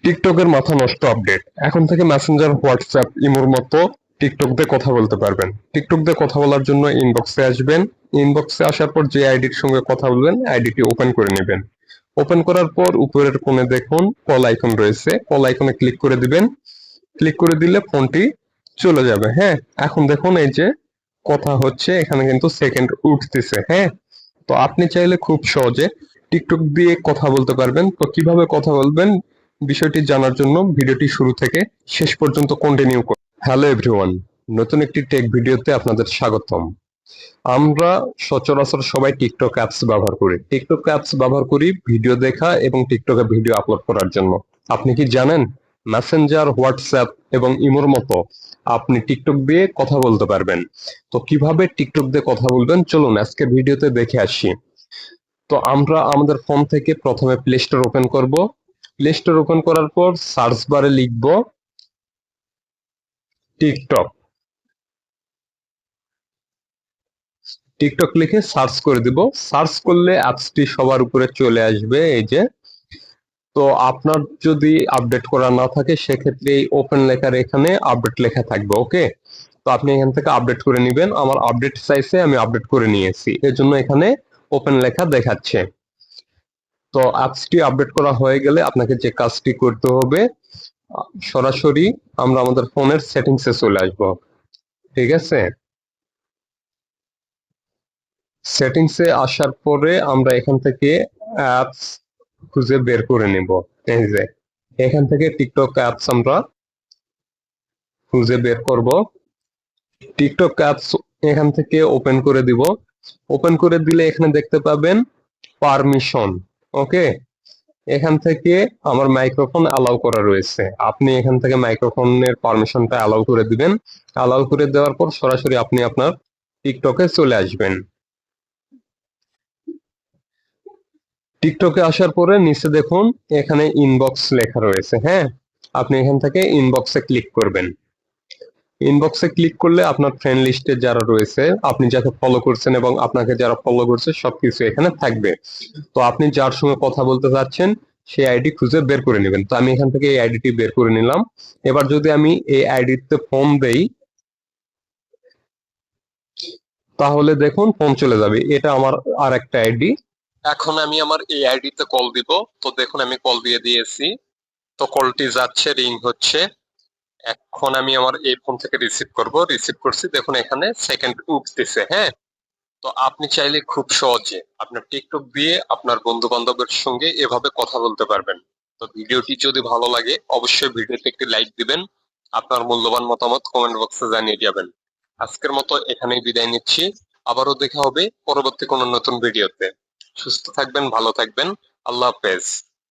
টিকটকের মাথা নষ্ট আপডেট। এখন থেকে মেসেঞ্জার, হোয়াটসঅ্যাপ, ইমোর মতো টিকটক দিয়ে কথা বলতে পারবেন। টিকটক দিয়ে কথা বলার জন্য ইনবক্সে আসবেন। ইনবক্সে আসার পর যে আইডির সঙ্গে কথা বলবেন আইডিটি ওপেন করে নেবেন। ওপেন করার পর উপরের কোণে দেখুন কল আইকন রয়েছে, কল আইকনে ক্লিক করে দিবেন। ক্লিক করে দিলে ফোনটি চলে যাবে। হ্যাঁ, এখন দেখুন এই যে কথা হচ্ছে, এখানে কিন্তু সেকেন্ড উঠতেছে। হ্যাঁ, তো আপনি চাইলে খুব সহজে টিকটক দিয়ে কথা বলতে পারবেন। তো কিভাবে কথা বলবেন বিষয়টি জানার জন্য ভিডিওটি শুরু থেকে শেষ পর্যন্ত কন্টিনিউ করুন। হ্যালো এভরিওয়ান, নতুন একটি টেক ভিডিওতে আপনাদের স্বাগতম। আমরা সচরাচর সবাই টিকটক অ্যাপস ব্যবহার করি। টিকটক অ্যাপস ব্যবহার করি ভিডিও দেখা এবং টিকটকে ভিডিও আপলোড করার জন্য। আপনি কি জানেন মেসেঞ্জার, হোয়াটসঅ্যাপ এবং ইমোর মতো আপনি টিকটক দিয়ে কথা বলতে পারবেন? তো কিভাবে টিকটক দিয়ে কথা বলবেন চলুন আজকে ভিডিওতে দেখে আসি। তো আমরা আমাদের ফোন থেকে প্রথমে প্লে স্টোর ওপেন করব। প্লে স্টোর ওপেন করার পর সার্চ বারে লিখব টিকটক। টিকটক লিখে সার্চ করে দিব। সার্চ করলে অ্যাপসটি সবার উপরে চলে আসবে এই যে। তো আপনার যদি আপডেট করা না থাকে সেক্ষেত্রে এই ওপেন লেখার এখানে আপডেট লেখা থাকবে। ওকে, তো আপনি এখান থেকে আপডেট করে নেবেন। আমার আপডেট চাইছে, আমি আপডেট করে নিয়েছি, এর জন্য এখানে ওপেন লেখা দেখাচ্ছে। তো অ্যাপসটি আপডেট করা হয়ে গেলে আপনাকে যে কাজটি করতে হবে, সরাসরি আমরা আমাদের ফোনের সেটিংসে চলে আসব। ঠিক আছে, সেটিংসে আসার পরে আমরা এখান থেকে অ্যাপস খুঁজে বের করে নিব। এই যে এখান থেকে টিকটক অ্যাপস আমরা খুঁজে বের করব। টিকটক অ্যাপস এখান থেকে ওপেন করে দিব। ওপেন করে দিলে এখানে দেখতে পাবেন পারমিশন। ওকে, এখান থেকে আমার মাইক্রোফোন অ্যালাউ করা রয়েছে। আপনি এখান থেকে মাইক্রোফোনের পারমিশনটা অ্যালাউ করে দিবেন। অ্যালাউ করে দেওয়ার পর সরাসরি আপনি আপনার টিকটকে চলে আসবেন। টিকটকে আসার পরে নিচে দেখুন এখানে ইনবক্স লেখা রয়েছে। হ্যাঁ, আপনি এখান থেকে ইনবক্সে ক্লিক করবেন। ইনবক্সে ক্লিক করলে আপনার ফ্রেন্ড লিস্টে যারা রয়েছে, আপনি যাকে ফলো করছেন এবং আপনাকে যারা ফলো করছে সবকিছু এখানে থাকবে। তো আপনি যার সঙ্গে কথা বলতে চাচ্ছেন সেই আইডি খুঁজে বের করে নেবেন। তো আমি এখান থেকে এই আইডিটি বের করে নিলাম। এবার যদি আমি এই আইডিতে ফোন দেই তাহলে দেখুন ফোন চলে যাবে। এটা আমার আর একটা আইডি। এখন আমি আমার এই আইডিতে কল দিব। তো দেখুন আমি কল দিয়ে দিয়েছি। তো কলটি যাচ্ছে, রিং হচ্ছে। এখন আমি আমার এই ফোন থেকে রিসিভ করব। রিসিভ করছি, দেখুন এখানে সেকেন্ড উঠতেছে। হ্যাঁ, তো আপনি চাইলে খুব সহজে আপনার টিকটক দিয়ে আপনার বন্ধু বান্ধবের সঙ্গে এভাবে কথা বলতে পারবেন। তো ভিডিওটি যদি ভালো লাগে অবশ্যই ভিডিওতে একটি লাইক দিবেন। আপনার মূল্যবান মতামত কমেন্ট বক্সে জানিয়ে যাবেন। আজকের মতো এখানেই বিদায় নিচ্ছি। আবারও দেখা হবে পরবর্তী কোনো নতুন ভিডিওতে। সুস্থ থাকবেন, ভালো থাকবেন। আল্লাহ হাফেজ।